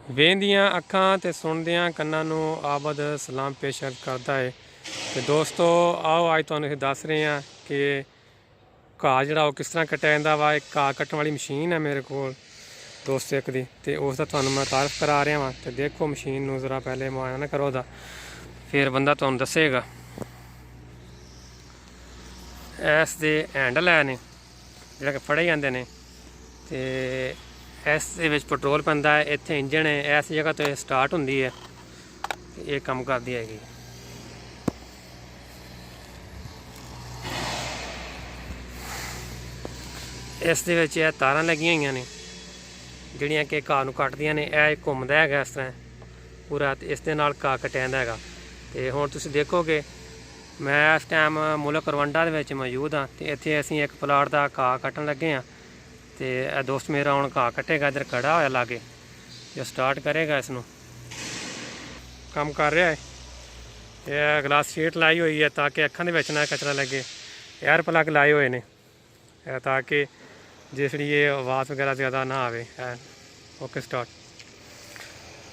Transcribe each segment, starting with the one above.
ਵੇਂਦੀਆਂ ਅੱਖਾਂ ਤੇ ਸੁਣਦਿਆਂ ਕੰਨਾਂ ਨੂੰ ਆਬਦ ਸਲਾਮ ਪੇਸ਼ ਕਰਦਾ ਹੈ। ਤੇ ਦੋਸਤੋ ਆਓ ਅੱਜ ਤੁਹਾਨੂੰ ਇਹ ਦੱਸ ਰਹੇ ਹਾਂ ਕਿ ਘਾਹ ਜਿਹੜਾ ਉਹ ਕਿਸ ਤਰ੍ਹਾਂ ਕੱਟਿਆ ਜਾਂਦਾ ਵਾ। ਇੱਕ ਘਾਹ ਕੱਟਣ ਵਾਲੀ ਮਸ਼ੀਨ ਹੈ ਮੇਰੇ ਕੋਲ ਦੋਸਤ ਇੱਕ ਦੀ, ਤੇ ਉਸ ਦਾ ਤੁਹਾਨੂੰ ਮੈਂ ਤਾਰਫ ਕਰਾ ਰਿਹਾ ਵਾਂ। ਤੇ ਦੇਖੋ ਮਸ਼ੀਨ ਨੂੰ ਜ਼ਰਾ ਪਹਿਲੇ ਮੁਆਇਨਾ ਕਰੋ ਉਹਦਾ, ਫਿਰ ਬੰਦਾ ਤੁਹਾਨੂੰ ਦੱਸੇਗਾ। ਇਸ ਦੇ ਹੈਂਡਲ ਹੈ ਨੇ ਜਿਹੜਾ ਕਿ ਫੜੇ ਜਾਂਦੇ ਨੇ, ਤੇ ਇਸ ਦੇ ਵਿੱਚ ਪੈਟਰੋਲ ਪੈਂਦਾ ਹੈ। ਇੱਥੇ ਇੰਜਣ ਹੈ, ਇਸ ਜਗ੍ਹਾ ਤੋਂ ਸਟਾਰਟ ਹੁੰਦੀ ਹੈ, ਇਹ ਕੰਮ ਕਰਦੀ ਹੈਗੀ। ਇਸ ਦੇ ਵਿੱਚ ਇਹ ਤਾਰਾਂ ਲੱਗੀਆਂ ਹੋਈਆਂ ਨੇ ਜਿਹੜੀਆਂ ਕਿ ਘਾਹ ਨੂੰ ਕੱਟਦੀਆਂ ਨੇ। ਇਹ ਘੁੰਮਦਾ ਹੈਗਾ ਇਸ ਤਰ੍ਹਾਂ ਪੂਰਾ, ਤੇ ਇਸ ਦੇ ਨਾਲ ਘਾਹ ਕੱਟਿਆ ਜਾਂਦਾ ਹੈਗਾ। ਤੇ ਹੁਣ ਤੁਸੀਂ ਦੇਖੋਗੇ ਮੈਂ ਇਸ ਟਾਈਮ ਮੁਲਕ ਰਵੰਡਾ ਦੇ ਵਿੱਚ ਮੌਜੂਦ ਹਾਂ, ਤੇ ਇੱਥੇ ਅਸੀਂ ਇੱਕ ਪਲਾਟ ਦਾ ਘਾਹ ਕੱਟਣ ਲੱਗੇ ਹਾਂ। ਤੇ ਇਹ ਦੋਸਤ ਮੇਰਾ ਹੁਣ ਘਾਹ ਕੱਟੇਗਾ, ਇੱਧਰ ਖੜਾ ਹੋਇਆ ਲਾਗੇ, ਜੋ ਸਟਾਰਟ ਕਰੇਗਾ ਇਸ ਨੂੰ ਕੰਮ ਕਰ ਰਿਹਾ ਹੈ। ਇਹ ਗਲਾਸ ਸ਼ੀਟ ਲਾਈ ਹੋਈ ਹੈ ਤਾਂ ਕਿ ਅੱਖਾਂ ਦੇ ਵਿੱਚ ਨਾ ਕਚਰਾ ਲੱਗੇ। 에ਅਰ ਪਲੱਗ ਲਾਏ ਹੋਏ ਨੇ ਤਾਂ कि जिसलिए ये आवाज़ वगैरह ज़्यादा ना आवे। Okay start.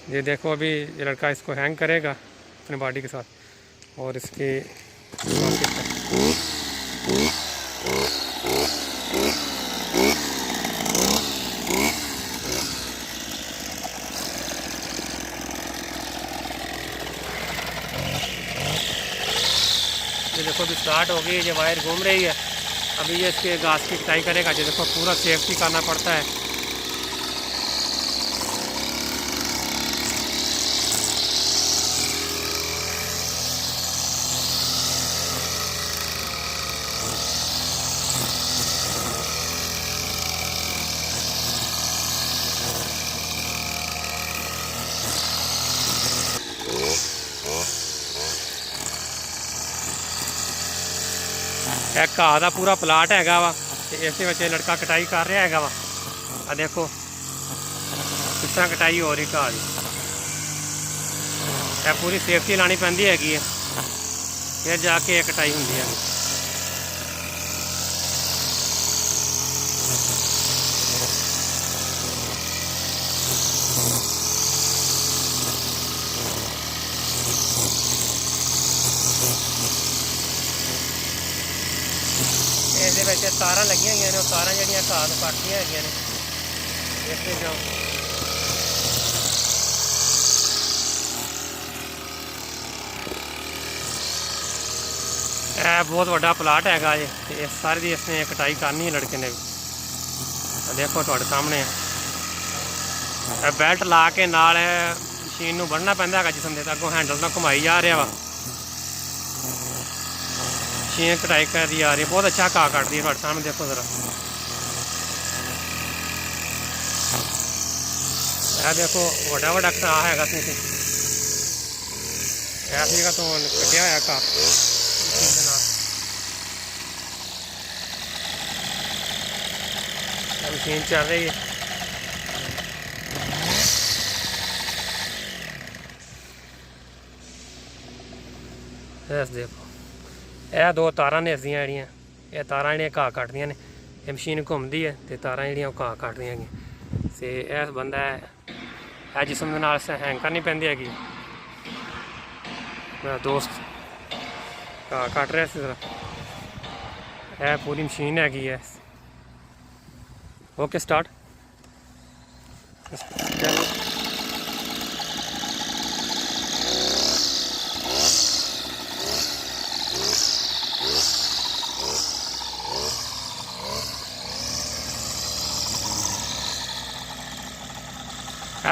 ये देखो अभी ये लड़का इसको हैंग करेगा अपने बॉडी के साथ और इसकी ये देखो अभी स्टार्ट हो गई, ये वायर घूम रही है। अभी ये इसके घास की कटाई करेगा। जो देखो पूरा सेफ्टी करना पड़ता है। ਇਹ ਘਾਹ ਦਾ ਪੂਰਾ ਪਲਾਟ ਹੈਗਾ ਵਾ, ਤੇ ਇਸ ਦੇ ਵਿੱਚ ਲੜਕਾ ਕਟਾਈ ਕਰ ਰਿਹਾ ਹੈਗਾ ਵਾ। ਆ ਦੇਖੋ ਕਿਸ ਤਰ੍ਹਾਂ ਕਟਾਈ ਹੋ ਰਹੀ ਘਾਹ ਦੀ। ਇਹ ਪੂਰੀ ਸੇਫਟੀ ਲਾਣੀ ਪੈਂਦੀ ਹੈਗੀ ਹੈ, ਫਿਰ ਜਾ ਕੇ ਇਹ ਕਟਾਈ ਹੁੰਦੀ ਹੈ। ਇਹਦੇ ਵਿੱਚ ਤਾਰਾਂ ਲੱਗੀਆਂ ਹੋਈਆਂ ਨੇ, ਉਹ ਤਾਰਾਂ ਜਿਹੜੀਆਂ ਘਾਹ ਨੂੰ ਕੱਟਦੀਆਂ ਹੈਗੀਆਂ ਨੇ। ਦੇਖਦੇ ਜਾਓ ਇਹ ਬਹੁਤ ਵੱਡਾ ਪਲਾਟ ਹੈਗਾ ਜੀ, ਤੇ ਇਸ ਸਾਰੀ ਦੀ ਇਸਨੇ ਕਟਾਈ ਕਰਨੀ ਹੈ ਲੜਕੇ ਨੇ ਵੀ। ਦੇਖੋ ਤੁਹਾਡੇ ਸਾਹਮਣੇ ਇਹ ਬੈਲਟ ਲਾ ਕੇ ਨਾਲ ਮਸ਼ੀਨ ਨੂੰ ਬੰਨ੍ਹਣਾ ਪੈਂਦਾ ਹੈਗਾ ਜਿਸਮ ਦੇ, ਅੱਗੋਂ ਹੈਂਡਲ ਨਾਲ ਘੁਮਾਈ ਜਾ ਰਿਹਾ ਵਾ। मशीन कटाई कर दी आ रही है, बहुत अच्छा घाह कटती है। सामने देखो जरा, यह देखो बड़ा बड़ा घाह है ऐसी जगह तो कटिया हुआ घाह मशीन चल रही है। देखो ਇਹ ਦੋ ਤਾਰਾਂ ਨੇ ਇਸਦੀਆਂ ਜਿਹੜੀਆਂ, ਇਹ ਤਾਰਾਂ ਜਿਹੜੀਆਂ ਘਾਹ ਕੱਟਦੀਆਂ ਨੇ। ਇਹ ਮਸ਼ੀਨ ਘੁੰਮਦੀ ਹੈ ਤੇ ਤਾਰਾਂ ਜਿਹੜੀਆਂ ਉਹ ਘਾਹ ਕੱਟਦੀਆਂ ਹੈਗੀਆਂ। ਤੇ ਇਹ ਬੰਦਾ ਇਹ ਜਿਸਮ ਦੇ ਨਾਲ ਹੈਂਗ ਕਰਨੀ ਪੈਂਦੀ ਹੈਗੀ। ਮੇਰਾ ਦੋਸਤ ਘਾਹ ਕੱਟ ਰਿਹਾ ਸੀ ਜ਼ਰਾ। ਇਹ ਪੂਰੀ ਮਸ਼ੀਨ ਹੈਗੀ ਹੈ। Okay start.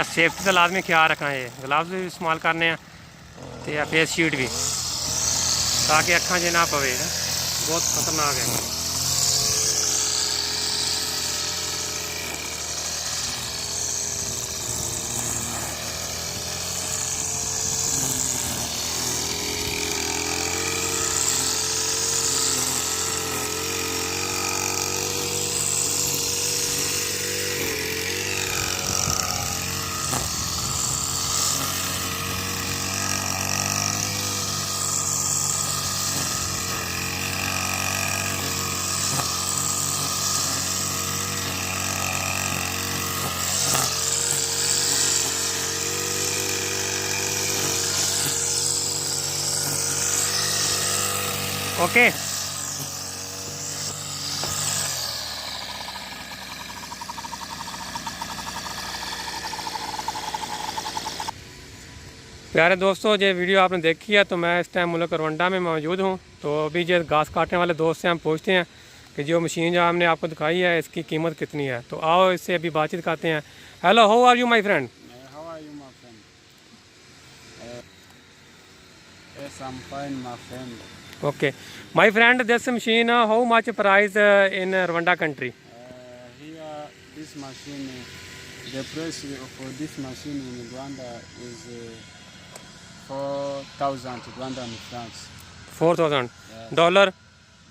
सेफ्टी का लाजमी ख्याल रखना है। ग्लव्स भी इस्तेमाल करने तो या फेस शीट भी, ताकि अखा च ना पवे। बहुत खतरनाक है। ओके। प्यारे दोस्तों, ये वीडियो आपने देखी है तो मैं इस टाइम मुल्क रवंडा में मौजूद हूँ। तो अभी जो घास काटने वाले दोस्त से हम पूछते हैं कि जो मशीन जो हमने आपको दिखाई है इसकी कीमत कितनी है। तो आओ इससे अभी बातचीत करते हैं। Hello, how are you my friend? How are you, my friend? Yes, I'm fine, my friend. Okay my friend, this machine how much price in Rwanda country? Here, this machine, the price for this machine in Rwanda is 4,000 Rwandan francs. 4,000 Yes. Dollar?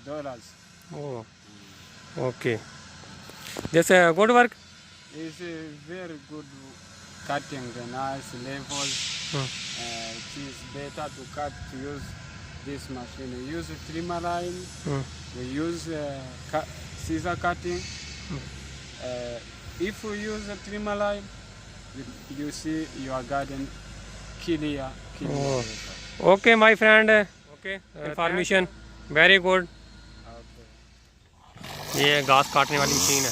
Dollars. Oh okay. This good work? It's a very good cutting, the nice levels. It is better to cut to use this machine. We use a trimmer line. We use scissor cutting. If you use a trimmer line, you see your garden clear. Oh. Okay my friend, okay information very good. Okay. ये घास काटने वाली machine है।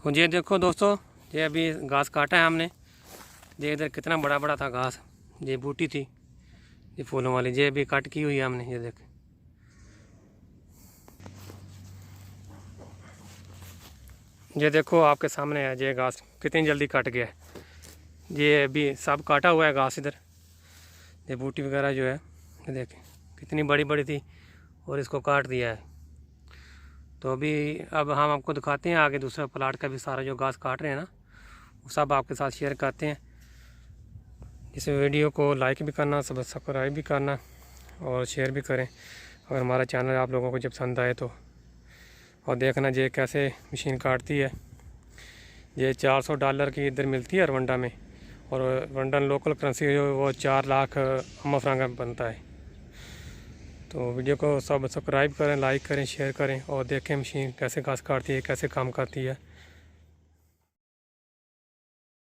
तो ये देखो दोस्तों, ये अभी घास काटा है हमने। ये इधर कितना बड़ा बड़ा था घास, ये बूटी थी ये फूलों वाली, ये अभी कट की हुई है हमने। ये देख, ये देखो आपके सामने है ये घास कितनी जल्दी कट गया है। ये अभी सब काटा हुआ है घास इधर। ये बूटी वगैरह जो है ये देखें कितनी बड़ी बड़ी थी और इसको काट दिया है। तो अभी अब हम आपको दिखाते हैं आगे दूसरा प्लाट का भी सारा जो घास काट रहे हैं ना, वो सब आपके साथ शेयर करते हैं। इस वीडियो को लाइक भी करना, सब्सक्राइब भी करना और शेयर भी करें अगर हमारा चैनल आप लोगों को जब पसंद आए तो। और देखना ये कैसे मशीन काटती है। ये $400 की इधर मिलती है रवंडा में, और रवंडन लोकल करेंसी जो वो 4 लाख फ्रांक में बनता है। तो वीडियो को सब्सक्राइब करें, लाइक करें, शेयर करें और देखें मशीन कैसे घास काटती है, कैसे काम करती है।